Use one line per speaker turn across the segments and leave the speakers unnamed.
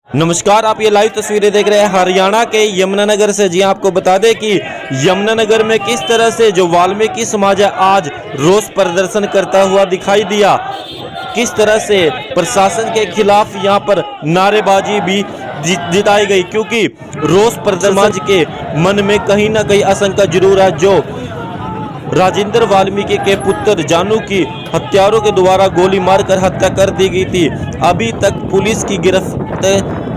नमस्कार, आप ये लाइव तस्वीरें देख रहे हैं हरियाणा के यमुनानगर से। जी आपको बता दें कि यमुनानगर में किस तरह से जो वाल्मीकि समाज है आज रोष प्रदर्शन करता हुआ दिखाई दिया। किस तरह से प्रशासन के खिलाफ यहाँ पर नारेबाजी भी जिताई गई, क्योंकि रोष प्रदर्शन के मन में कहीं ना कहीं आशंका जरूर है। जो राजेंद्र वाल्मीकि के पुत्र जानू की हत्यारों के द्वारा गोली मारकर हत्या कर दी गई थी, अभी तक पुलिस की गिरफ्त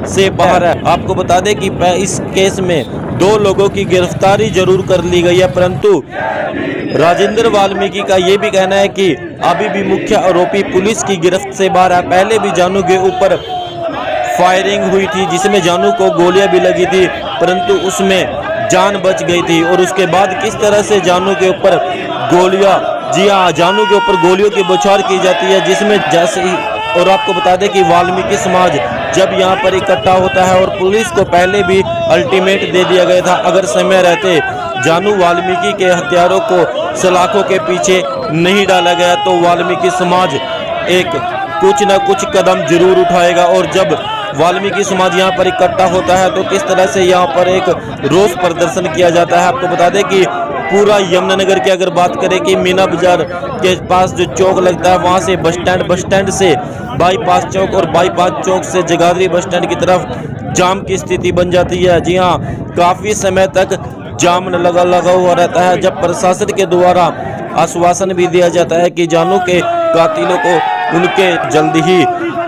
से बाहर है। आपको बता दें कि इस केस में 2 लोगों की गिरफ्तारी जरूर कर ली गई है, परंतु राजेंद्र वाल्मीकि का ये भी कहना है कि अभी भी मुख्य आरोपी पुलिस की गिरफ्त से बाहर है। पहले भी जानू के ऊपर फायरिंग हुई थी, जिसमें जानू को गोलियां भी लगी थी, परंतु उसमें जान बच गई थी। और उसके बाद किस तरह से जानू के ऊपर गोलियां, जी हाँ, जानू के ऊपर गोलियों की बौछार की जाती है, जिसमें जैसे ही। और आपको बता दें कि वाल्मीकि समाज जब यहाँ पर इकट्ठा होता है, और पुलिस को पहले भी अल्टीमेट दे दिया गया था, अगर समय रहते जानू वाल्मीकि के हत्यारों को सलाखों के पीछे नहीं डाला गया तो वाल्मीकि समाज एक कुछ न कुछ कदम जरूर उठाएगा। और जब वाल्मीकि समाज यहाँ पर इकट्ठा होता है तो किस तरह से यहाँ पर एक रोष प्रदर्शन किया जाता है। आपको बता दें कि पूरा यमुनानगर की अगर बात करें कि मीना बाजार के पास जो चौक लगता है, वहाँ से बस स्टैंड से बाईपास चौक, और बाईपास चौक से जगाधरी बस स्टैंड की तरफ जाम की स्थिति बन जाती है। जी हाँ, काफ़ी समय तक जाम लगा हुआ रहता है, जब प्रशासन के द्वारा आश्वासन भी दिया जाता है कि जानू के कातिलों को उनके जल्द ही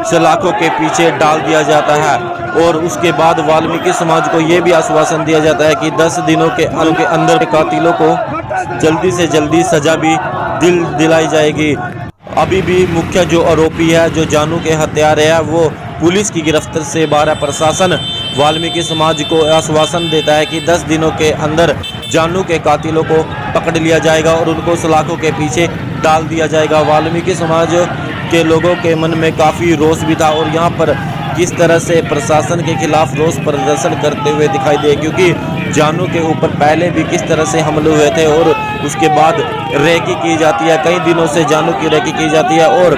सलाखों के पीछे डाल दिया जाता है। और उसके बाद वाल्मीकि समाज को ये भी आश्वासन दिया जाता है कि 10 दिनों के अंदर कातिलों को जल्दी से जल्दी सजा भी दिलाई जाएगी। अभी भी मुख्य जो आरोपी है, जो जानू के हत्यारे है, वो पुलिस की गिरफ्त से बाहर है। प्रशासन वाल्मीकि समाज को आश्वासन देता है कि 10 दिनों के अंदर जानू के कातिलों को पकड़ लिया जाएगा और उनको सलाखों के पीछे डाल दिया जाएगा। वाल्मीकि समाज के लोगों के मन में काफ़ी रोष भी था, और यहाँ पर किस तरह से प्रशासन के खिलाफ रोष प्रदर्शन करते हुए दिखाई दे, क्योंकि जानू के ऊपर पहले भी किस तरह से हमले हुए थे, और उसके बाद रेकी की जाती है। कई दिनों से जानू की रेकी की जाती है, और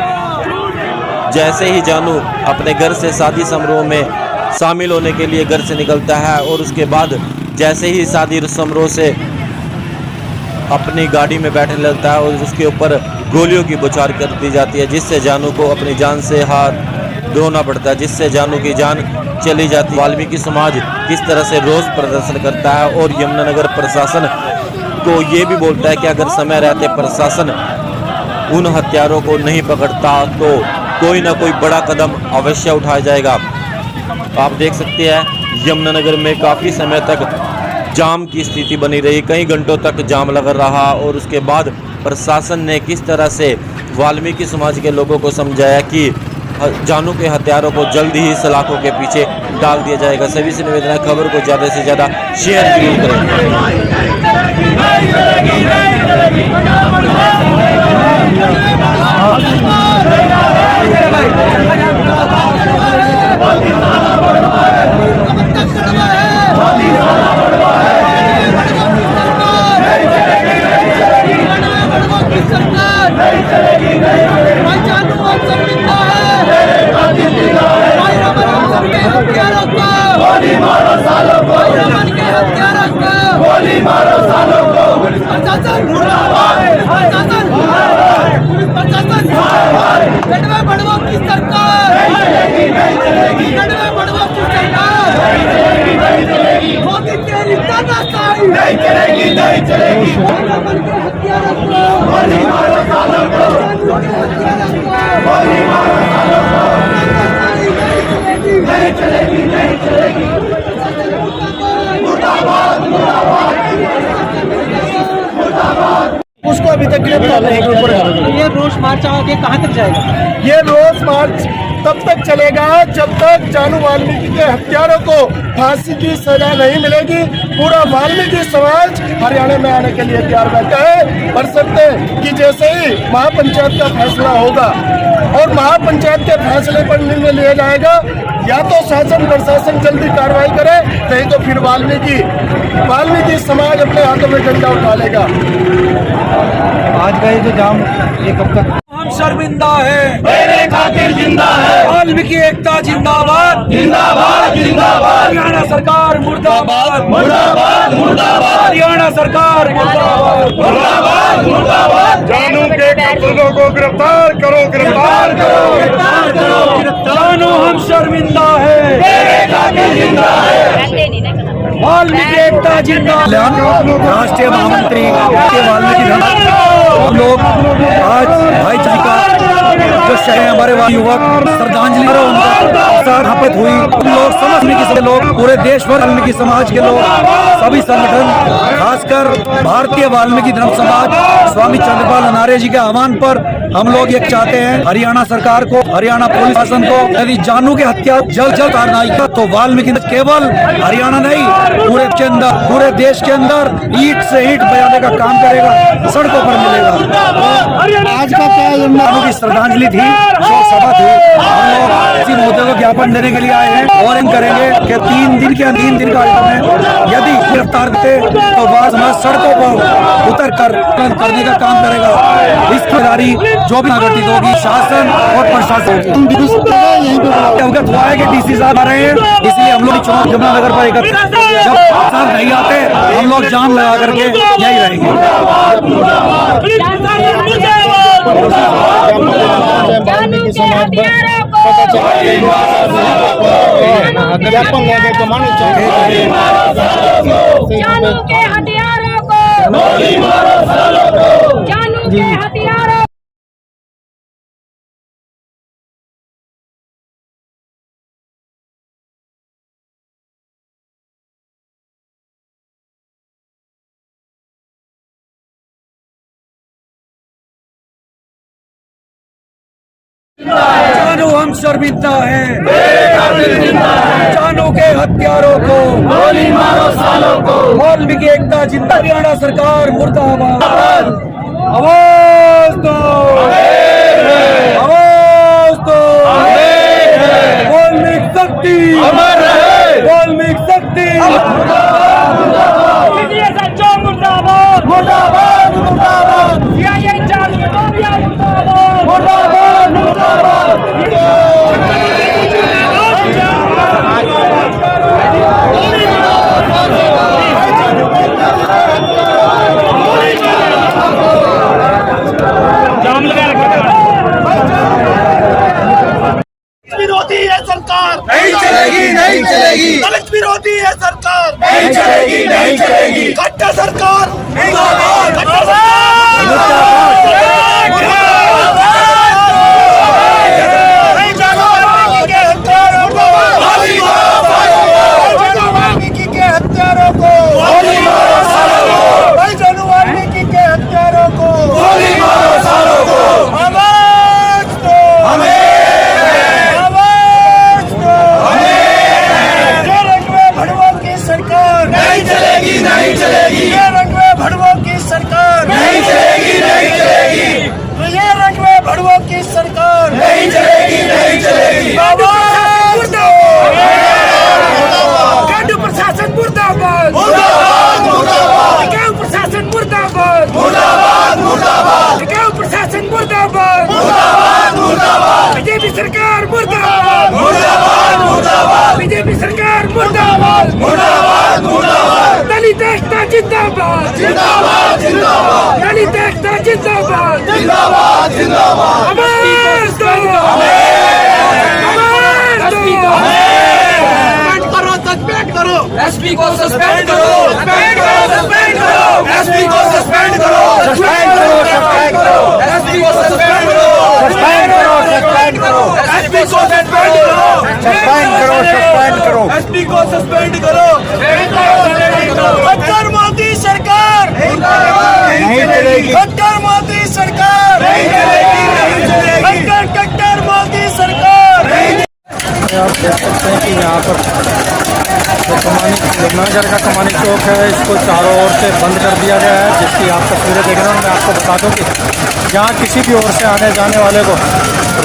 जैसे ही जानू अपने घर से शादी समारोह में शामिल होने के लिए घर से निकलता है, और उसके बाद जैसे ही शादी समारोह से अपनी गाड़ी में बैठने लगता है, और उसके ऊपर गोलियों की बौछार कर दी जाती है, जिससे जानू को अपनी जान से हाथ धोना पड़ता है, जिससे जानू की जान चली जाती है। वाल्मीकि समाज किस तरह से रोष प्रदर्शन करता है, और यमुनानगर प्रशासन को ये भी बोलता है कि अगर समय रहते प्रशासन उन हत्यारों को नहीं पकड़ता तो कोई ना कोई बड़ा कदम अवश्य उठाया जाएगा। आप देख सकते हैं यमुनानगर में काफ़ी समय तक जाम की स्थिति बनी रही, कई घंटों तक जाम लगा रहा, और उसके बाद प्रशासन ने किस तरह से वाल्मीकि समाज के लोगों को समझाया कि जानू के हत्यारों को जल्द ही सलाखों के पीछे डाल दिया जाएगा। सभी से निवेदन है, खबर को ज़्यादा से ज़्यादा शेयर जरूर
उसको अभी तक गिरफ्तार नहीं किया।
ये रोष मार्च आगे कहाँ तक जाएगा?
ये रोष मार्च तब तक चलेगा जब तक जानू वाल्मीकि के हत्यारों को फांसी की सजा नहीं मिलेगी। पूरा वाल्मीकि समाज हरियाणा में आने के लिए तैयार बैठा है। पर सकते कि जैसे ही महापंचायत का फैसला होगा और महापंचायत के फैसले पर निर्णय लिया जाएगा, या तो शासन प्रशासन जल्दी कार्रवाई करे, नहीं तो फिर वाल्मीकि समाज अपने हाथों में डंडा उठा लेगा।
आज का ये जो जाम, ये कब तक?
हम शर्मिंदा है,
मेरे खातिर जिंदा है,
वाल्मीकि एकता जिंदाबाद,
जिंदाबाद।
सरकार मुर्दाबाद मुर्दाबाद मुर्दाबाद, हरियाणा सरकार मुर्दाबाद मुर्दाबाद मुर्दाबाद।
जानू के कातिलों को गिरफ्तार करो, गिरफ्तार करो,
गिरफ्तार करो, जानू हम शर्मिंदा है, वाल्मीकि एकता जिंदाबाद। राष्ट्रीय महामंत्री वाल्मीकि हम लोग आज भाई जी का जो शहर है हमारे वहाँ युवक श्रद्धांजलि स्थापित हुई। हम लोग समझने की सब लोग पूरे देश भर वाल्मीकि समाज के लोग सभी संगठन खासकर भारतीय वाल्मीकि धर्म समाज स्वामी चंद्रपाल अनार्य जी के आह्वान पर हम लोग ये चाहते हैं हरियाणा सरकार को, हरियाणा पुलिस शासन को, यदि जानू की हत्या जल्द जल्द कार्रवाई का तो वाल्मीकि केवल हरियाणा नहीं पूरे के अंदर पूरे देश के अंदर ईंट से ईंट बजाने का काम करेगा, सड़कों पर मिलेगा। आज का क्या जानू की श्रद्धांजलि थी, शोक सभा थी। हम लोग इसी मुद्दे को ज्ञापन देने के लिए आए हैं और इन करेंगे कि 3 दिन का आयोजन है। यदि गिरफ्तार करते तो वह समाज सड़कों पर उतर कर करने का काम करेगा। इसकी जिम्मेदारी जो भी संगठित होगी शासन और प्रशासन होगी। अवगत हुआ है कि डीसी साहब आ रहे हैं, इसलिए हम लोग चुनाव यमुनानगर पर एकत्र जब साहब नहीं आते हम लोग जाम लगा करके यही रहेंगे।
ज्ञापन लेके तो मानो चाहिए
जानू के हथियारों को, जानू के हथियारों
जानू हम शर्मिंदा है, जानू के हत्यारों को गोली मारो सालों को, वाल्मीकि एकता जिंदाबाद, हरियाणा सरकार मुर्दाबाद। आवाज दो, आवाज दो, वाल्मीकि शक्ति अमर रहे, वाल्मीकि शक्ति मुर्दाबाद मुर्दाबाद मुर्दाबाद मुर्दाबाद, मुर्दाबाद मुर्दाबाद।
विरोधी है सरकार,
नहीं चलेगी नहीं चलेगी,
दलित विरोधी है सरकार,
नहीं चलेगी नहीं चलेगी,
खट्टर सरकार
मुर्दाबाद
खट्टर सरकार
बीजेपी सरकार मुर्दाबाद मुर्दाबाद मुर्दाबाद, बीजेपी सरकार मुर्दाबाद मुर्दाबाद मुर्दाबाद, दलित एकता जिंदाबाद जिंदाबाद जिंदाबाद, दलित एकता जिंदाबाद जिंदाबाद जिंदाबाद। आवाज दो, आवाज दो,
सस्पेंड करो,
एसपी को सस्पेंड करो,
सस्पेंड करो, सस्पेंड करो,
एसपी को सस्पेंड करो,
सस्पेंड करो, सस्पेंड करो,
एसपी को सस्पेंड करो,
सस्पेंड करो, सस्पेंड करो,
एसपी को सस्पेंड करो,
सस्पेंड करो, सस्पेंड करो,
एसपी को सस्पेंड करो।
खट्टर मोदी सरकार नहीं चलेगी, खट्टर मोदी सरकार नहीं चलेगी, खट्टर मोदी सरकार।
आप देख सकते हैं कि यहाँ पर जो यमुनानगर का कमानी चौक है इसको चारों ओर से बंद कर दिया गया है, जिसकी आप तस्वीरें देख रहे हैं। मैं आपको बता दूं कि यहाँ किसी भी ओर से आने जाने वाले को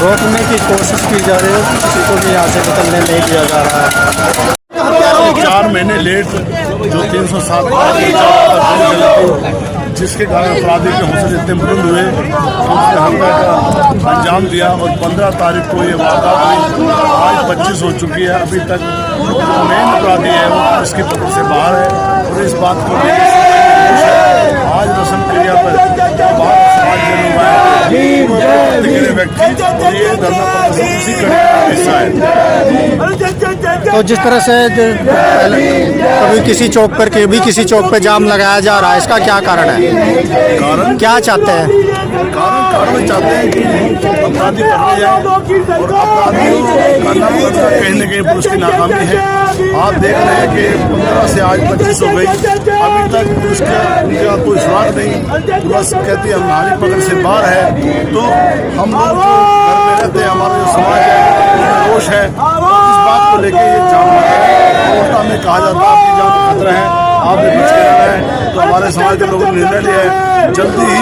रोकने की कोशिश की जा रही है, किसी को भी यहाँ से निकलने नहीं दिया जा रहा है।
4 महीने लेट जो 307 जिसके कारण अपराधी के हौसले इतने बुलंद हुए तो उसने हमला का अंजाम दिया और 15 तारीख को ये वारदात हुई। आज 25 हो चुकी है, अभी तक जो मेन अपराधी है वो पुलिस की पकड़ से बाहर है और इस बात को आज रस्म क्रिया पर व्यक्ति ये धरना प्रदर्शन उसी का हिस्सा है।
तो जिस तरह से कभी किसी चौक पर कभी किसी चौक पे जाम लगाया जा रहा है, इसका क्या कारण है?
कारण
क्या चाहते हैं?
कारण चाहते हैं कि अपराधी पकड़े जाए और अपराधियों का नाम पकड़ना कहीं न कहीं पुलिस की नाकामी है। आप देख रहे हैं कि 15 से आज 25 हो गई, अभी तक पुलिस का कोई सुराग नहीं। बस कहती है हमारी पकड़ से बाहर है। तो हम लोग जो घर में रहते हैं, हमारा जो समाज है उसमें रोष है, इस बात को लेकर ये जाम लगा है। कोर्टा में कहा जाता है आपकी जान का खतरा है, आपने बच के रहना है। तो हमारे समाज के लोगों ने निर्णय लिया है, जल्दी ही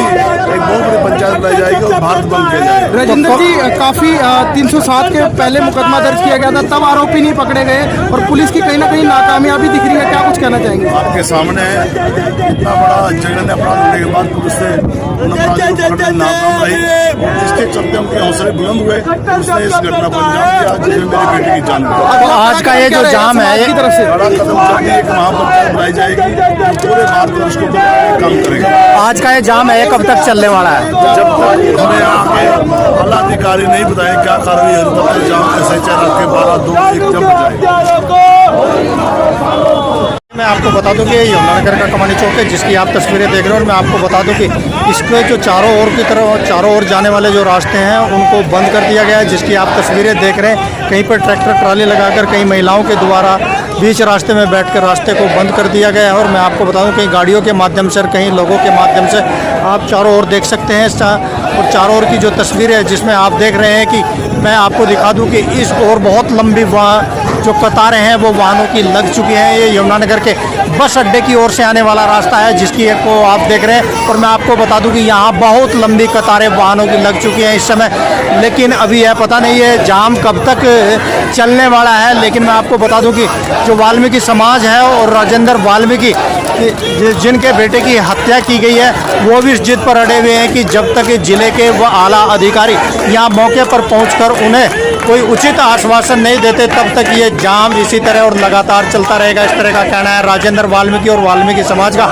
एक बहुत बड़ी पंचायत बुलाई जाएगी और भारत बंद किया जाएगा।
राजेंद्र जी, काफी 307 के पहले मुकदमा दर्ज किया गया था, तब आरोपी नहीं पकड़े गए और पुलिस की कहीं ना कहीं नाकामयाबी दिख रही है, क्या कुछ कहना चाहेंगे?
आपके सामने है इतना बड़ा जघन्य अपराध होने के बाद पुलिस ने उन अपराधियों को पकड़ने में नाकाम रही, जिसके चलते उनके हौसले बुलंद हुए। उसने इस घटना को अंजाम दिया जिसमें मेरी बेटी की जान गई।
तो आज का ये जो जाम है,
की तरफ से
बड़ा कदम जल्दी एक महापंचायत बनाई जाएगी, पूरे भारतवर्ष को काम करेगा।
आज का ये जाम है, ये कब तक चलने वाला है?
जब तक हमें यहाँ के आला अधिकारी नहीं बताए क्या कार्रवाई है, तब तक जाम ऐसे चल के 12, 2, 1 जब जाए।
मैं आपको बता दूं कि ये यमुनानगर का कमानी चौक है, जिसकी आप तस्वीरें देख रहे हो। और मैं आपको बता दूं कि इसके जो चारों ओर की तरफ चारों ओर जाने वाले जो रास्ते हैं उनको बंद कर दिया गया है, जिसकी आप तस्वीरें देख रहे हैं। कहीं पर ट्रैक्टर ट्राली लगाकर कई महिलाओं के द्वारा बीच रास्ते में बैठकर रास्ते को बंद कर दिया गया है। और मैं आपको बता दूं कहीं गाड़ियों के माध्यम से और कहीं लोगों के माध्यम से आप चारों ओर देख सकते हैं। और चारों ओर की जो तस्वीर है जिसमें आप देख रहे हैं कि मैं आपको दिखा दूं कि इस ओर बहुत लंबी जो कतारें हैं वो वाहनों की लग चुकी हैं। ये यमुनानगर के बस अड्डे की ओर से आने वाला रास्ता है, जिसकी को आप देख रहे हैं। और मैं आपको बता दूं कि यहाँ बहुत लंबी कतारें वाहनों की लग चुकी हैं इस समय। लेकिन अभी यह पता नहीं है जाम कब तक चलने वाला है। लेकिन मैं आपको बता दूं कि जो वाल्मीकि समाज है और राजेंद्र वाल्मीकि जिनके बेटे की हत्या की गई है, वो भी इस जिद पर अड़े हुए हैं कि जब तक जिले के व आला अधिकारी यहाँ मौके पर पहुंचकर उन्हें कोई उचित आश्वासन नहीं देते, तब तक ये जाम इसी तरह और लगातार चलता रहेगा। इस तरह का कहना है राजेंद्र वाल्मीकि और वाल्मीकि समाज का।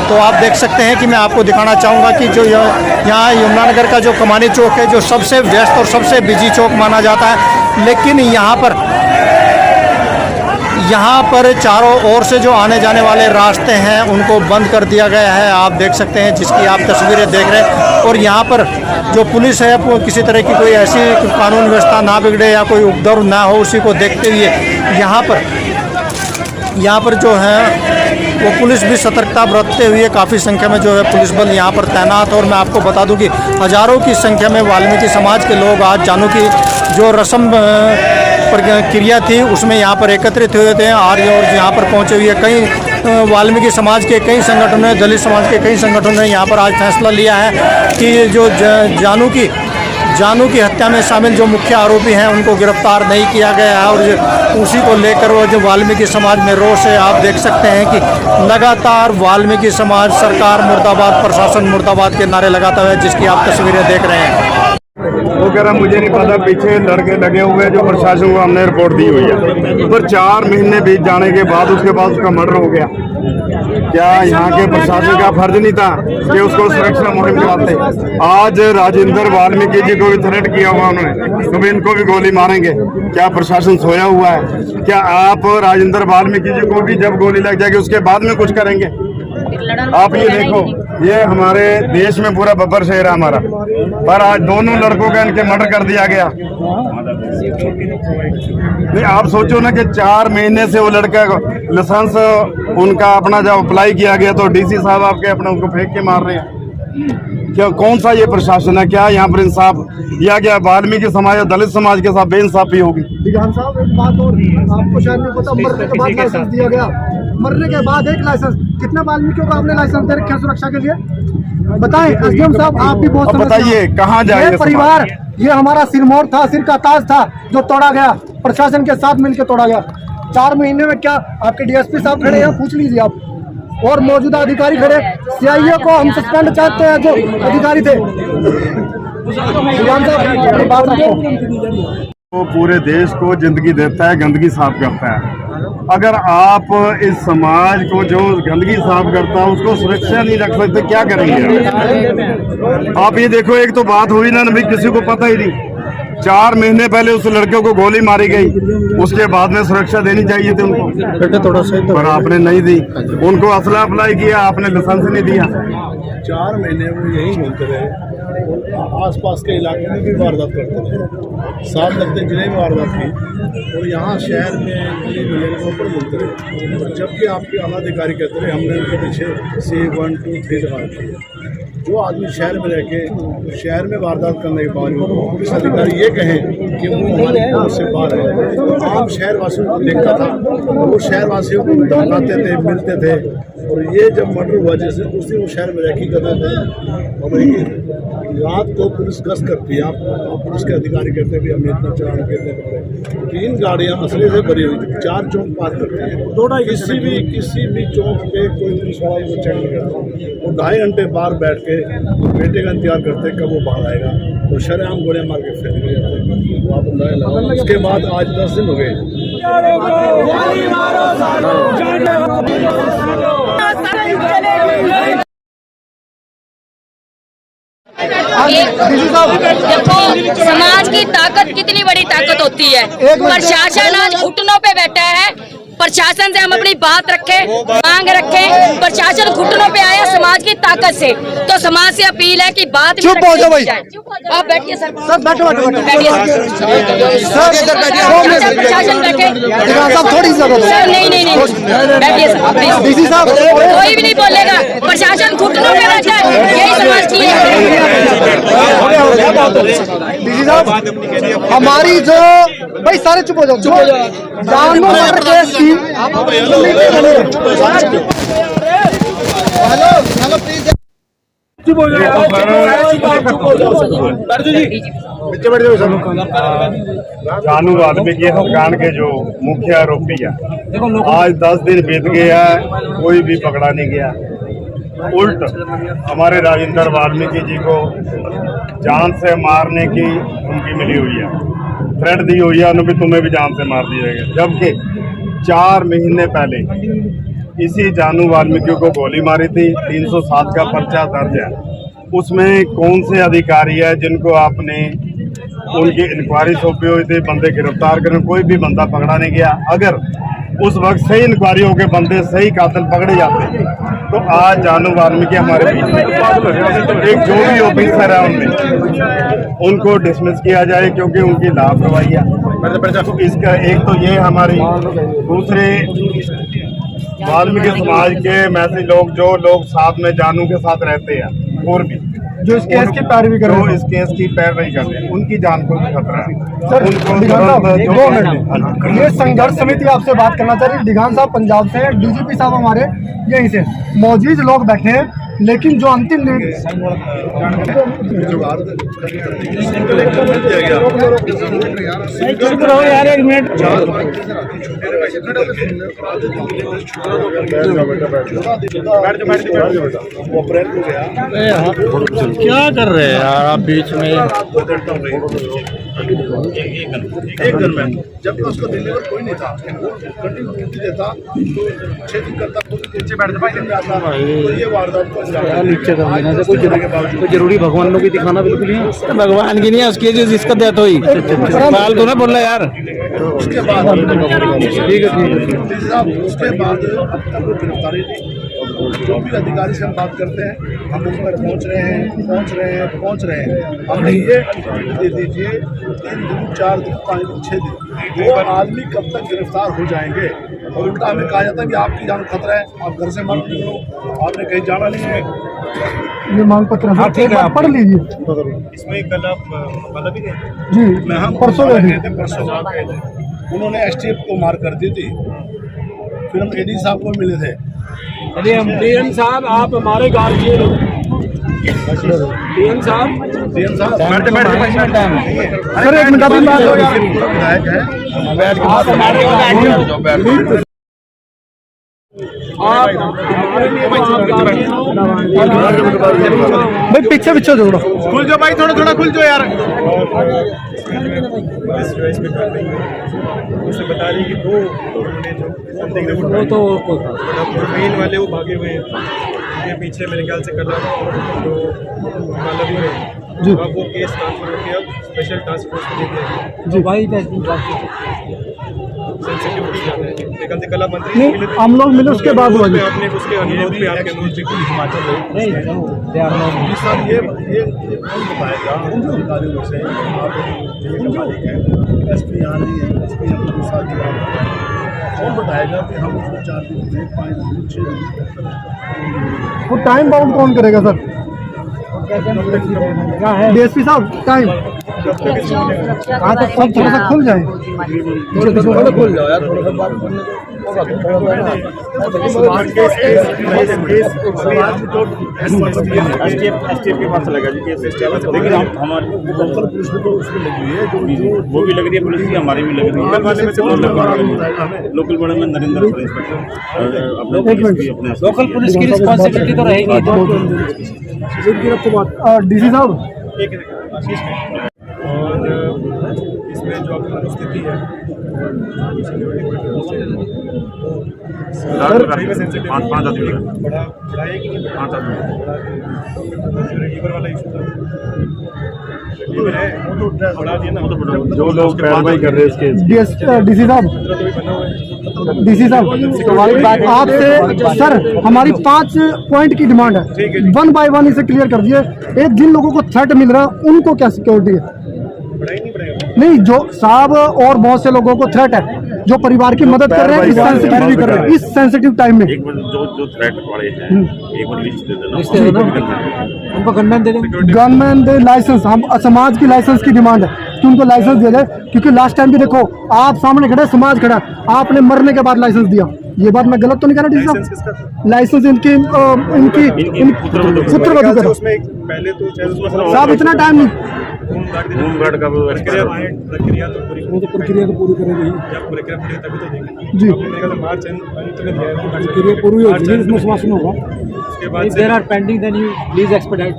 तो आप देख सकते हैं कि मैं आपको दिखाना चाहूँगा कि जो यहाँ यमुनानगर का जो कमानी चौक है, जो सबसे व्यस्त और सबसे बिजी चौक माना जाता है, लेकिन यहाँ पर चारों ओर से जो आने जाने वाले रास्ते हैं उनको बंद कर दिया गया है। आप देख सकते हैं, जिसकी आप तस्वीरें देख रहे हैं। और यहाँ पर जो पुलिस है वो किसी तरह की कोई ऐसी कानून व्यवस्था ना बिगड़े या कोई उपद्रव ना हो, उसी को देखते हुए यहाँ पर जो है वो पुलिस भी सतर्कता बरतते हुए काफ़ी संख्या में जो है पुलिस बल यहाँ पर तैनात है। और मैं आपको बता दूं कि हज़ारों की संख्या में वाल्मीकि समाज के लोग आज जानू की जो रस्म प्रक्रिया थी उसमें यहाँ पर एकत्रित हुए थे। और यहाँ पर पहुँचे हुए कई वाल्मीकि समाज के कई संगठनों ने, दलित समाज के कई संगठनों ने यहाँ पर आज फैसला लिया है कि जो जानू की हत्या में शामिल जो मुख्य आरोपी हैं उनको गिरफ्तार नहीं किया गया है। और उसी को लेकर वो जो वाल्मीकि समाज में रोष है, आप देख सकते हैं कि लगातार वाल्मीकि समाज सरकार मुर्दाबाद, प्रशासन मुर्दाबाद के नारे लगाता है, जिसकी आप तस्वीरें देख रहे हैं।
वो कह रहा मुझे नहीं पता, पीछे लड़के लगे हुए जो प्रशासन को हमने रिपोर्ट दी हुई है। पर 4 महीने बीत जाने के बाद उसके बाद उसका मर्डर हो गया। क्या यहाँ के प्रशासन का फर्ज नहीं था कि उसको सुरक्षा मुहिम चलाते? आज राजेंद्र वाल्मीकि जी को भी थ्रेट किया हुआ उन्होंने, तो इनको भी गोली मारेंगे। क्या प्रशासन सोया हुआ है? क्या आप राजेंद्र वाल्मीकि जी को भी जब गोली लग जाएगी उसके बाद में कुछ करेंगे? आप ये देखो, ये हमारे देश में पूरा बब्बर शहर है हमारा, पर आज दोनों लड़कों का इनके मर्डर कर दिया गया। नहीं, आप सोचो ना कि 4 महीने से वो लड़का लाइसेंस उनका अपना जब अप्लाई किया गया तो डीसी साहब आपके अपने उनको फेंक के मार रहे हैं। क्या कौन सा ये प्रशासन है? क्या यहाँ पर इंसाफ दिया गया? वाल्मीकि समाज और दलित समाज के साथ बेइंसाफी होगी।
विधान साहब, एक बात और, आपको शायद नहीं पता, मरने के बाद लाइसेंस दिया गया, मरने के बाद एक लाइसेंस। कितने वाल्मीकियों को आपने लाइसेंस दे रखे सुरक्षा के लिए? बताएं एसडीएम साहब, आप भी बहुत
बताइए कहाँ जाए
परिवार। ये हमारा सिरमौर था, सिर का ताज था जो तोड़ा गया, प्रशासन के साथ मिलकर तोड़ा गया। 4 महीने में क्या? आपके डीएसपी साहब खड़े हैं, पूछ लीजिए आप। और मौजूदा अधिकारी खड़े, सीआईए को हम सस्पेंड चाहते हैं जो अधिकारी थे। बात रखो।
वो पूरे देश को जिंदगी देता है, गंदगी साफ करता है। अगर आप इस समाज को जो गंदगी साफ करता है उसको सुरक्षा नहीं रख सकते, क्या करेंगे आप? ये देखो, एक तो बात हुई ना भाई, किसी को पता ही नहीं। 4 महीने पहले उस लड़के को गोली मारी गई, उसके बाद में सुरक्षा देनी चाहिए थी उनको,
थोड़ा सा
पर आपने नहीं दी। उनको असला अप्लाई किया, आपने लाइसेंस नहीं दिया।
4 महीने वो यही बोलते रहे, आसपास के इलाके में भी वारदात करते रहे, 7 लगते जिले में वारदात की, और यहाँ शहर में गली में ऊपर बोलते रहे। जबकि आपके आला अधिकारी कहते रहे हमने उनके पीछे C1 2 3 लगा रखी। जो आदमी शहर में रह के शहर में वारदात करने के बावजूद पुलिस अधिकारी ये कहें कि वो हमारे पुलिस से बाहर है, तो आम शहर वासियों को देखता था, वो शहर वासियों को बुलाते थे, मिलते थे। और ये जब मर्डर हुआ, जैसे उस दिन वो शहर में रखी करते थे, और रात को पुलिस गश्त करती है। आप पुलिस के अधिकारी कहते हैं कि हमने इतना चलान कितने पड़े, 3 गाड़ियाँ असले से भरी हुई थी, 4 चौक पार करती है। किसी भी चौक पे कोई पुलिस वाला को चेक नहीं करता, वो 2.5 घंटे बाहर बैठ के बेटे का इंतजार करते कब वो बाहर आएगा, तो शरेआम गोलियां मार के फेंक दिए जाते। वो आप अंदाजा लगाओ। उसके बाद आज 10 दिन हो गए।
देखो समाज की ताकत कितनी बड़ी ताकत होती है। प्रशासन आज घुटनों पे बैठा है। प्रशासन से हम अपनी बात रखें, मांग रखें। प्रशासन घुटनों पे आया समाज की ताकत से, तो समाज से अपील है कि बात
चुप हो जाओ भाई।
आप बैठिए सर,
बैठो
प्रशासन बैठे।
थोड़ी
सर नहीं बैठिए सर,
डीसी साहब
कोई भी नहीं बोलेगा। प्रशासन घुटनों पे बैठा है, यही समाज की
डीसी साहब हमारी जो भाई सारे चुप हो जाओ, जानवर केस की
जानू वाल्मीकि हत्याकांड के जो मुख्य आरोपी है, आज 10 दिन बीत गया है, कोई भी पकड़ा नहीं गया। उल्ट हमारे राजेंद्र वाल्मीकि जी को जान से मारने की धमकी मिली हुई है, थ्रेट दी हुई है, उन्होंने भी तुम्हें भी जान से मार दिया जाएगा। जबकि 4 महीने पहले इसी जानू वाल्मीकि को गोली मारी थी, 307 का पर्चा दर्ज है। उसमें कौन से अधिकारी है जिनको आपने, उनकी इंक्वायरी सौंपी हुई थी, बंदे गिरफ्तार करें, कोई भी बंदा पकड़ा नहीं गया। अगर उस वक्त सही इंक्वायरी होकर बंदे सही कातिल पकड़े जाते तो आज जानू वाल्मीकि हमारे बीच में। एक जो भी ऑफिसर है उनमें उनको डिसमिस किया जाए क्योंकि उनकी लापरवाही है। तो इसका एक तो ये हमारी, दूसरे वाल्मीकि समाज के मैसे लोग, जो लोग साथ में जानू के साथ रहते हैं और भी
जो इस केस की पैरवी कर रहे हैं,
इस केस की पैरवी कर रहे हैं, उनकी जान को भी खतरा है।
सर दो मिनट, ये संघर्ष समिति आपसे बात करना चाह रही है। दिगान साहब पंजाब से, डीजीपी साहब हमारे यहीं से मौजूद लोग बैठे हैं, लेकिन जो अंतिम
यार एक मिनट, क्या कर रहे हैं यार आप बीच में?
एक घर में जब तक उसको दिल्ली में कोई नहीं था, कंटिन्यू ड्यूटी देता तो 6 दिन करता, नीचे बैठ जाता, तो ये वारदात
नीचे से कोई जरूरी भगवान को भी दिखाना बिल्कुल नहीं, भगवान की नहीं है उसकी, जिसका डेथ हुई बाल तो ना बोल रहा यार।
उसके बाद ठीक है, उसके बाद अब तक वो गिरफ्तारी नहीं। जो भी अधिकारी से हम बात करते हैं, हम उस पर पहुँच रहे हैं। हमने ये दे दीजिए 3 दिन 4 दिन 5 दिन 6 दिन, वो आदमी कब तक गिरफ्तार हो जाएंगे? और उल्टा हमें कहा जाता है कि आपकी जान खतरा है, आप घर से मत निकलो, आपने कहीं जाना नहीं है।
ये मांग पत्र ठीक है, पढ़ लीजिए।
इसमें कल आप मतलब ही
जी,
मैं हम
परसों
गए थे, उन्होंने STF को मार कर दी थी। फिर हम AD साहब को मिले थे।
DM साहब आप हमारे गार्जियन हो। DM साहब
सर एक मिनट, अभी बात हो यार।
विधायक है,
आप हमारे लिए तो आप
भाई पीछे पीछे जोड़ो।
खुल जाओ भाई, थोड़ा थोड़ा खुल जाओ यार।
उसे बता रही कि दो जो मेन वाले वो भागे हुए हैं, उनके पीछे मेरे ख्याल से कल तो काला भी है जी। अब वो केस ट्रांसफर होकर अब स्पेशल टास्क फोर्स को दे दिया
जी भाई
सेंसिटिविटी ज़्यादा है। लेकिन कल मंत्री
नहीं, हम लोग मिले उसके बाद हुआ जी।
आपने उसके अनुरोध पे आपके अनुरोध पे हिमाचल ये कौन बताएगा अधिकारियों से? आप एसपी यहाँ नहीं है, एसपी अपने साथ कौन बताएगा कि हम उसको 4 दिन में 5 दिन 6 दिन
वो टाइम बाउंड कौन करेगा सर? डीएसपी साहब टाइम कहाँ तक सब थोड़ा सा खुल जाए, खुल जाओ यार थोड़ा सा बात करने
एसटीएफ के पास चलेगा जी केस, लेकिन हमारी लोकल पुलिस में तो उसमें लगी हुई है, जो वो भी लग रही है पुलिस की, हमारी भी लग रही है। लोकल बड़े में नरेंद्र इंस्पेक्टर
लोकल पुलिस की रिस्पॉन्सिबिलिटी तो रहेगी।
डीसी साहब
और इसमें जो आपकी स्थिति है
पाँच आदमी
बड़ा है कि नहीं? 5 आदमी लीवर वाला इशू था, लीवर है बड़ा दिया ना,
जो लोग कार्रवाई कर रहे हैं इसके
डीसी साहब आपसे सर हमारी 5 पॉइंट की डिमांड है, 1 बाय 1 इसे क्लियर कर दिए। एक जिन लोगों को थ्रेट मिल रहा है उनको क्या सिक्योरिटी है? नहीं, जो साहब और बहुत से लोगों को थ्रेट है जो परिवार की मदद कर रहे हैं इस सेंसिटिव टाइम में।
एक बार जो थ्रेट वाले हैं एक बार लिस्ट दे देना,
उनको गनमैन दे दें,
गवर्नमेंट दे लाइसेंस। हम समाज की लाइसेंस की डिमांड है कि उनको लाइसेंस दिया जाए, क्योंकि लास्ट टाइम भी देखो आप सामने खड़े, समाज खड़ा, आपने मरने के बाद लाइसेंस दिया। ये बात मैं गलत तो नहीं कह रहा डी साहब? लाइसेंस इनकी पुत्रवधू का
पहले तो
साहब इतना टाइम नहीं,
होमगार्ड का
प्रक्रिया तो पूरी
करेगी
जब प्रक्रिया पूरी तभी तो देंगे
जी।
मार्च अंत में
प्रक्रिया पूरी होगी, इसमें समापन होगा।
उसके बाद
there are pending, then you please expedite.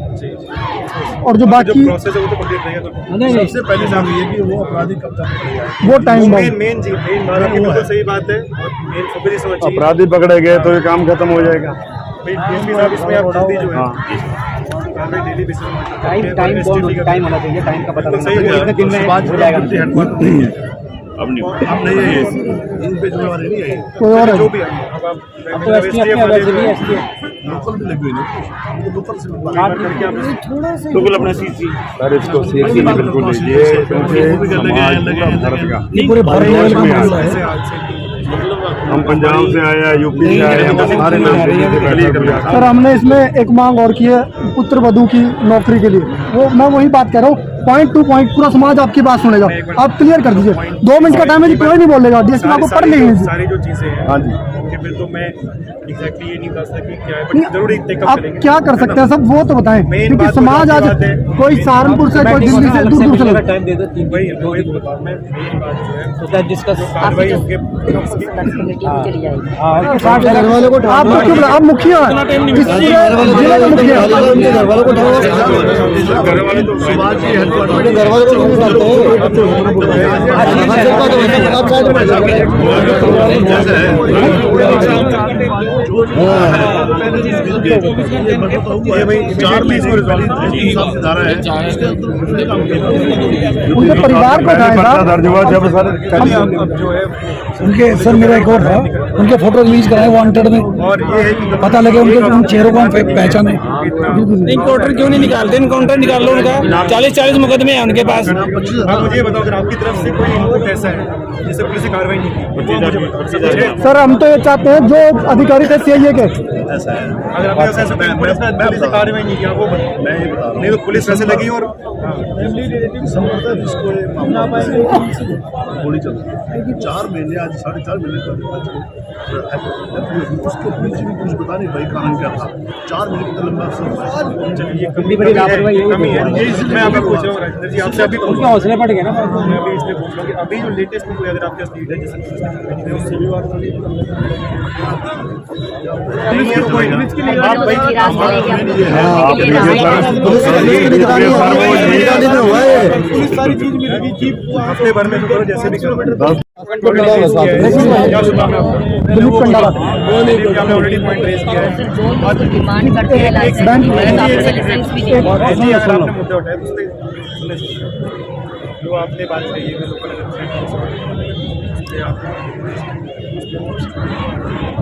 और जो बाकी
प्रोसेस है वो तो कंप्लीट रहेगा। तो सबसे पहले काम ये कि वो अपराधी कब तक पकड़ेगा,
वो टाइम
मेन बात आपकी बिल्कुल सही बात है। और मेन फोकस समझिए,
अपराधी पकड़े गए तो ये काम खत्म हो जाएगा।
भाई डीएसपी साहब इसमें आप जल्दी जो है डेली बेसिस
टाइम होना चाहिए, टाइम का पता
सही है।
दिन में हो जाएगा।
अब नहीं
इन पे जुम्मेवारी नहीं है
कोई और है?
जो भी है अब आप
तो STF
लोकल भी लगी हुई है, लोकल से
लोकल अपना सीसी
सर इसको सीसी बिल्कुल लीजिए, क्योंकि समाज पूरा भारत का,
पूरे भारत में
हम पंजाब से आए हैं, यूपी से आए हैं, सारे नाम
सर हमने इसमें एक मांग और की है पुत्र वधू की नौकरी के लिए। वो मैं वही बात कर रहा हूँ, पॉइंट टू पॉइंट पूरा समाज आपकी बात सुनेगा। आप क्लियर कर दीजिए, 2 मिनट का टाइम है जी, कोई नहीं बोलेगा। डीएसपी आपको पढ़ लेंगे
सारी जो चीजें हैं।
हाँ जी,
उनके बिल तो मैं एग्जैक्टली ये नहीं बता सकता कि क्या है,
नहीं,
बट जरूरी टेकअप
आप
करेंगे।
क्या कर सकते हैं सब वो तो बताएं,
मेन
क्योंकि
बात
समाज आज
बात है।
कोई सहारनपुर से कोई दिल्ली से दूर दूर से लोग-
टाइम दे दो, 3
वही
दिन
दो दिन बाद में मेन बात जो है
तो दैट डिस्कस।
कार्रवाई होगी।
घर वालों को आप क्यों बुला- आप मुखिया हैं, इस पूरे जिले के मुखिया हैं।
घर वाले तो समाज की घर वाले को
उनके परिवार को उठाएं साहब।
दर्ज हुआ जब सर
उनके सर मेरा एक और था, उनके फोटो रिलीज कराए वांटेड में, पता लगे उनके उन चेहरों को हम पहचाने।
इनकाउंटर क्यों नहीं निकालते? इनकाउंटर निकाल लो उनका, 40 मुकदमे हैं उनके पास।
आप मुझे ये बताओ, अगर आपकी तरफ से कोई इनपुट ऐसा है जिससे पुलिस ने कार्रवाई नहीं की, वो मुझे
सर हम तो ये चाहते हैं जो अधिकारी थे सीआईए के,
अगर आपके पास ऐसा कोई पुलिस ने कार्रवाई नहीं किया, वो मैं ये बता रहा हूँ, नहीं तो पुलिस वैसे लगी और
गोली चलती है। 4 महीने आज 4.5 महीने का उसके बीच भी कुछ बता नहीं भाई कारण क्या था। 4 महीने का लंबा
चलिए कमी बड़ी लापरवाही कमी है। मैं आपसे पूछ रहा हूँ राजेंद्र जी, आपसे अभी पूछ हौसले पड़ गए ना। मैं अभी इसलिए पूछ रहा हूँ कि अभी जो लेटेस्ट में कोई अगर आपके पास लीड है जैसे सारी चीज मिलेगी चीप हफ्ते भर में करो जैसे भी करो। ऑलरेडी पॉइंट रेज किया है।
डिमांड करते हैं लाइसेंस भी
आपने मुद्दे उठाए उस पे जो आपने बात कही है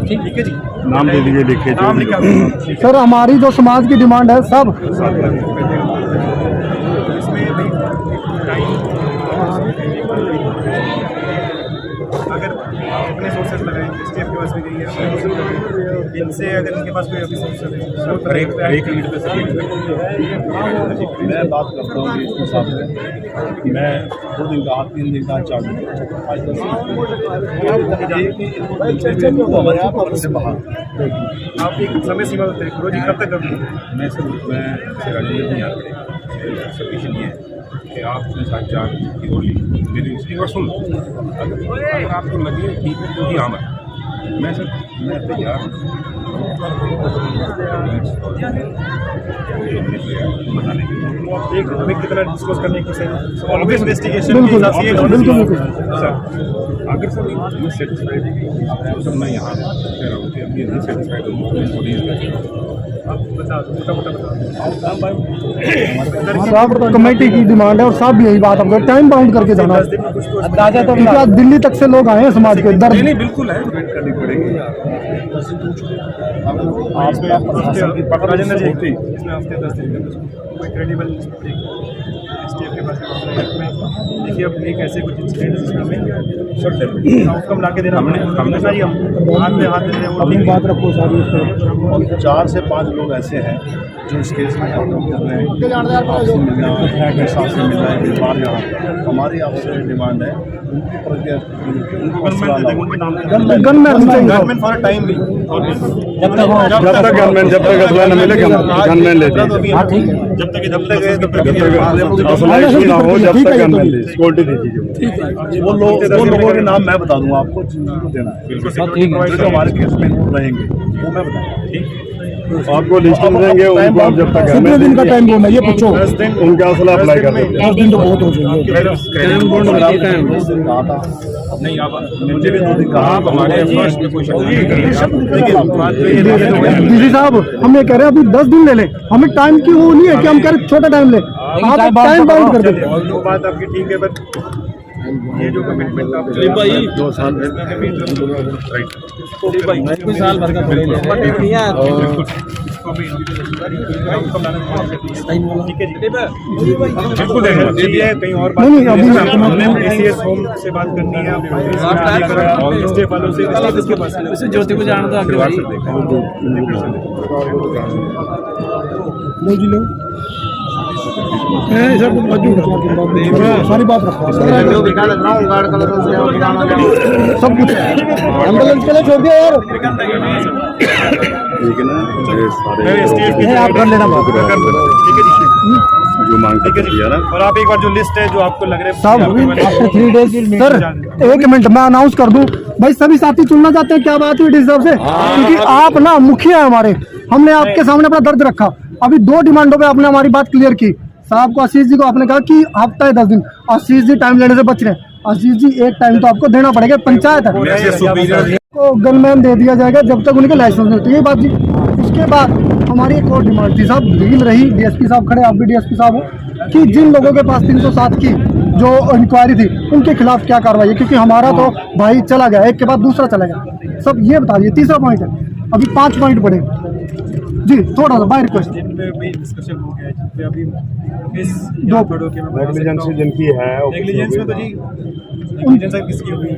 ठीक है जी।
नाम दे दीजिए लिख के।
नाम लिखा
सर हमारी जो समाज की डिमांड है सब
इसमें अगर अपने सोर्सेज लगाएं स्टेट के पास भी गई है इनसे अगर इनके पास कोई अभी सोर्सेज है एक मिनट पे
मैं बात करता हूँ कि इसके साथ में मैं 2 दिन का 3 दिन का 4 दिन से बाहर
आप एक समय सीमा तय करो जी कब तक कर
मैं राजेंद्र जी यहाँ सबमिशन ये है कि आप अपने साथ 4 की ओर मेरी इसकी और सुन अगर आपको लगे ठीक है तो ही हाँ मैं तैयार
एक हमें कितना डिस्क्लोज करने की ऑब्वियस इन्वेस्टिगेशन के हिसाब से
सर अगर सर मैं सेटिस्फाइड तो मैं यहाँ कह रहा हूँ कि अभी नहीं सेटिस्फाइड हूँ
कमेटी की डिमांड है और साहब भी यही बात आपको टाइम बाउंड करके जाना अंदाजा तो क्या दिल्ली तक से लोग आए हैं समाज के दर्द
नहीं बिल्कुल है वेट करनी पड़ेगी
राजेंद्र जी इसमें हफ्ते 10 दिन कोई क्रेडिबल स्टेट के पास देखिए अब एक ऐसे कुछ इंसिडेंट जिसमें आउटकम ला के देना हमने सारी हम हाथ में हाथ देते हैं
अपनी बात रखो सारी
4 से 5 लोग ऐसे हैं जो इस केस में आउटकम कर रहे हैं आपसे मिलना है साथ से मिलना है बाहर जाना। हमारी आपसे डिमांड है
गवर्नमेंट फॉर टाइम भी
जब तक असला न मिले गनमैन लेते हैं।
जब तक
असला इशू ना हो जब तक गनमैन ले सिक्योरिटी दीजिए।
वो लोगों के नाम मैं बता दूंगा आपको जिनको देना है जो हमारे केस में रहेंगे वो मैं बताऊँगा।
आपको लिस्टिंग देंगे उनको आप जब तक
कितने दिन का टाइम बोलना ये पूछो
उनका असला अप्लाई कर देते हैं।
10 दिन तो बहुत हो जाएंगे।
नहीं आप मुझे भी 2 दिन कहा आप हमारे
डीसी साहब हम ये कह रहे हैं अभी 10 दिन ले ले हमें टाइम की वो नहीं है कि हम कह रहे छोटा टाइम ले आप टाइम बाउंड कर देते
वो बात आपकी ठीक है पर ये जो कमिटमेंट आप
2 साल
कोई साल भर का थोड़ी ले रहे हैं
बिल्कुल कहीं और बात हमने एसीएस होम से बात करनी है स्टेट वालों से इसके पास
ज्योति को जान दो आगे भाई
सारी बात रखो सब कुछ एम्बुलेंस के लिए छोड़ दिया यार
ठीक है ना
आप कर लेना
जो मांग कर दिया ना।
और आप एक बार जो लिस्ट है जो आपको लग रहा है
सब आफ्टर 3 डेज सर 1 मिनट मैं अनाउंस कर दूं भाई सभी साथी चुनना चाहते हैं क्या बात हुई डीसी साहब से क्योंकि आप ना मुखिया है हमारे हमने आपके सामने अपना दर्द रखा अभी 2 डिमांडों पे आपने हमारी बात क्लियर की साहब को आशीष जी को आपने कहा कि हफ्ता है 10 दिन आशीष जी टाइम लेने से बच रहे हैं आशीष जी एक टाइम तो आपको देना पड़ेगा पंचायत है को गनमैन दे दिया जाएगा जब तक उनके लाइसेंस नहीं होते ये बात जी उसके बाद हमारी एक और डिमांड थी साहब लीगल रही डीएसपी साहब खड़े आप भी डीएसपी साहब हो कि जिन लोगों के पास 307 की जो इंक्वायरी थी उनके खिलाफ क्या कार्रवाई है क्योंकि हमारा तो भाई चला गया एक के बाद दूसरा चला गया सब ये बता दीजिए तीसरा पॉइंट है अभी 5 पॉइंट पड़े जी थोड़ा सा बाय रिक्वेस्ट
डिस्कशन हो गया जिन पे अभी इस
नेग्लिजेंसी जिनकी है
नेग्लिजेंस में तो जी नेग्लिजेंस किसकी हुई है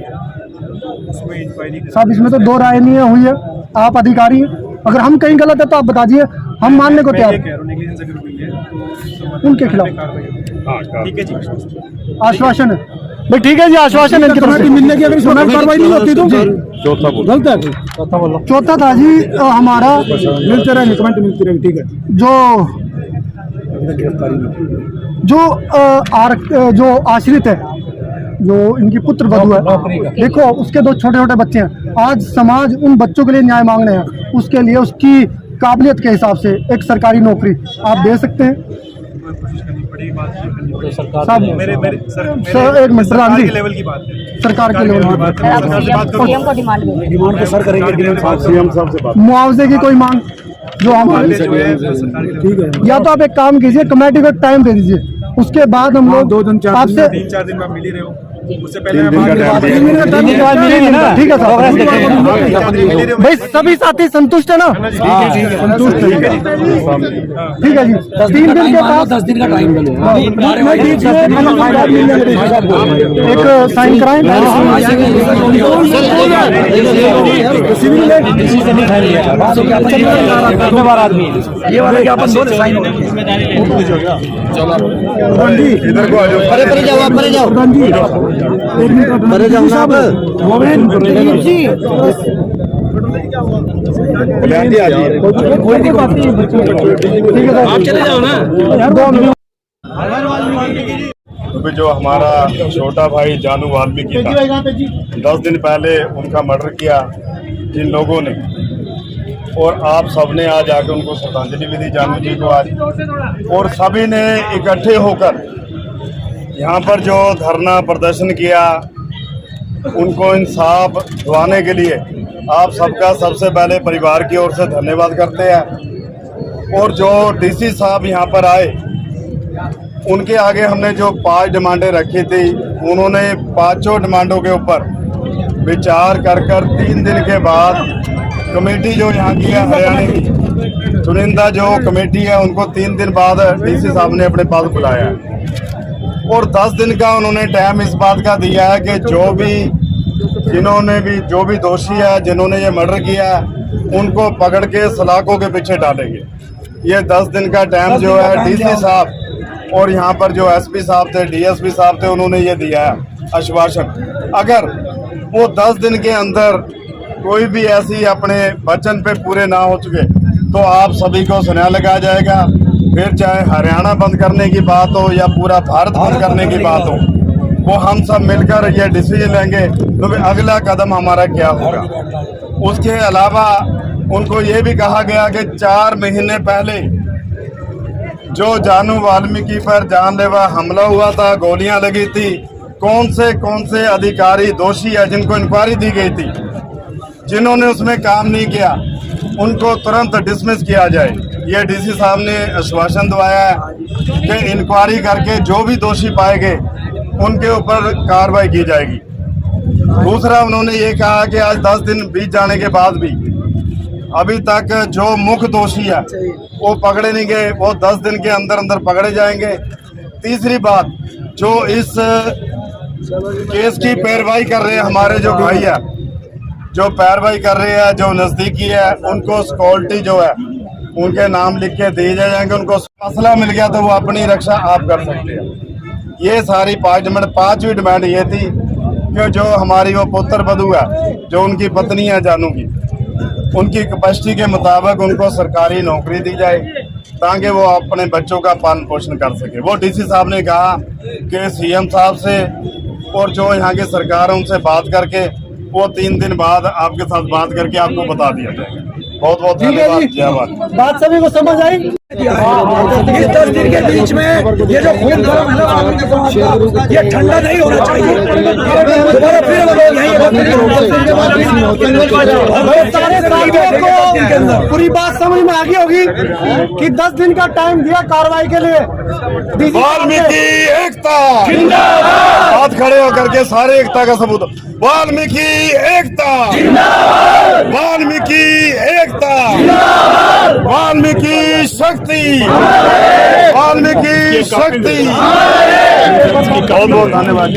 उसमें इंक्वायरी
साहब इसमें तो 2 राय नहीं हुई है आप अधिकारी हैं अगर हम कहीं गलत है तो आप बता दीजिए हम मानने को तैयार
नेग्लिजेंस अगर हुई है
उनके खिलाफ
ठीक है जी
आश्वासन है भाई ठीक है जी, आश्वासन इनकी तरफ से मिलने की अगर सुना कार्रवाई नहीं होती तो
चौथा बोल
गलत है। चौथा था जी हमारा मिलते रहेंगे, कमेंट मिलती रहेगी, ठीक है। जो आश्रित है, जो इनकी पुत्र वधू है, देखो उसके 2 छोटे छोटे बच्चे हैं। आज समाज उन बच्चों के लिए न्याय मांग रहे हैं, उसके लिए उसकी काबिलियत के हिसाब से एक सरकारी नौकरी आप दे सकते हैं। साहब
मेरे
सर एक मिनट प्रधान जी,
लेवल की बात है,
सरकार के लेवल की बात
सीएम को डिमांड
डिमांड तो सर करेंगे
सीएम साहब से बात।
मुआवजे की कोई मांग जो हमारे,
ठीक है,
या तो आप एक काम कीजिए, कमेटी को टाइम दे दीजिए, उसके बाद हम लोग
2 दिन 4
आपसे
3-4 दिन में आप मिल ही रहे हो, उससे पहले
3 दिन का टाइम
मिलेंगे ना, ठीक है साहब। भाई सभी साथी संतुष्ट है ना?
संतुष्ट है।
ठीक है जी, 3 दिन के बाद
10 दिन का टाइम
एक साइन कराएं।
ये वाला क्या अपन दो साइन
इधर को आ जाओ, कल्याण जी आ जाइए।
आप चले जाओ ना।
अभी जो हमारा छोटा भाई जानू वाल्मीकि था, 10 दिन पहले उनका मर्डर किया जिन लोगों ने, और आप सबने आज आके उनको श्रद्धांजलि भी दी जानू जी को आज, और सभी ने इकट्ठे होकर यहाँ पर जो धरना प्रदर्शन किया, उनको इंसाफ दिलाने के लिए आप सबका सबसे पहले परिवार की ओर से धन्यवाद करते हैं। और जो डीसी साहब यहाँ पर आए, उनके आगे हमने जो 5 डिमांडें रखी थी, उन्होंने 5 डिमांडों के ऊपर विचार कर 3 दिन के बाद कमेटी जो यहाँ की है, हरियाणा की चुनिंदा जो कमेटी है, उनको 3 दिन बाद डीसी साहब ने अपने पास बुलाया है। और 10 दिन का उन्होंने टाइम इस बात का दिया है कि जो भी दोषी है, जिन्होंने ये मर्डर किया है, उनको पकड़ के सलाखों के पीछे डालेंगे। ये 10 दिन का टाइम जो है डीसी साहब और यहाँ पर जो एसपी साहब थे, डीएसपी साहब थे, उन्होंने ये दिया है आश्वासन। अगर वो 10 दिन के अंदर कोई भी ऐसी अपने वचन पे पूरे ना हो चुके तो आप सभी को सुना लगाया जाएगा। फिर चाहे हरियाणा बंद करने की बात हो या पूरा भारत बंद करने की बात हो, वो हम सब मिलकर ये डिसीजन लेंगे तो फिर अगला कदम हमारा क्या होगा। उसके अलावा उनको ये भी कहा गया कि 4 महीने पहले जो जानू वाल्मीकि पर जानलेवा हमला हुआ था, गोलियां लगी थी, कौन से अधिकारी दोषी है जिनको इंक्वायरी दी गई थी, जिन्होंने उसमें काम नहीं किया, उनको तुरंत डिसमिस किया जाए। ये डीसी साहब ने आश्वासन दिलाया है कि इंक्वायरी करके जो भी दोषी पाए गए उनके ऊपर कार्रवाई की जाएगी। दूसरा, उन्होंने ये कहा कि आज 10 दिन बीत जाने के बाद भी अभी तक जो मुख्य दोषी है वो पकड़े नहीं गए, वो 10 दिन के अंदर अंदर पकड़े जाएंगे। तीसरी बात, जो इस केस की पैरवाई कर रहे हैं हमारे जो भाई है, जो पैरवाई कर रहे हैं, जो नज़दीकी है, उनको सिक्योरिटी जो है उनके नाम लिख के दिए जाएंगे। उनको मसला मिल गया तो वो अपनी रक्षा आप कर सकते हैं। ये सारी 5वीं डिमांड ये थी कि जो हमारी वो पुत्र वधू है, जो उनकी पत्नी है जानू की, उनकी कैपेसिटी के मुताबिक उनको सरकारी नौकरी दी जाए ताकि वो अपने बच्चों का पालन पोषण कर सके। वो डीसी साहब ने कहा कि सीएम साहब से और जो यहाँ की सरकार है उनसे बात करके वो 3 दिन बाद आपके साथ बात करके आपको बता दिया जाएगा। बहुत बहुत धन्यवाद। जय भारत।
बात सभी को समझ आई?
इस 10 दिन के बीच में ये जो खून गरम है ना, ये ठंडा नहीं होना चाहिए। दोबारा फिर हम लोग यहीं
सारे साथियों को पूरी बात समझ में आ गई होगी कि 10 दिन का टाइम दिया कार्रवाई के लिए।
वाल्मीकि एकता जिंदाबाद। हाथ खड़े होकर के सारे एकता का सबूत। वाल्मीकि एकता जिंदाबाद। वाल्मीकि एकता जिंदाबाद। वाल्मीकि शक्ति, वाल्मीकि शक्ति। बहुत बहुत धन्यवाद।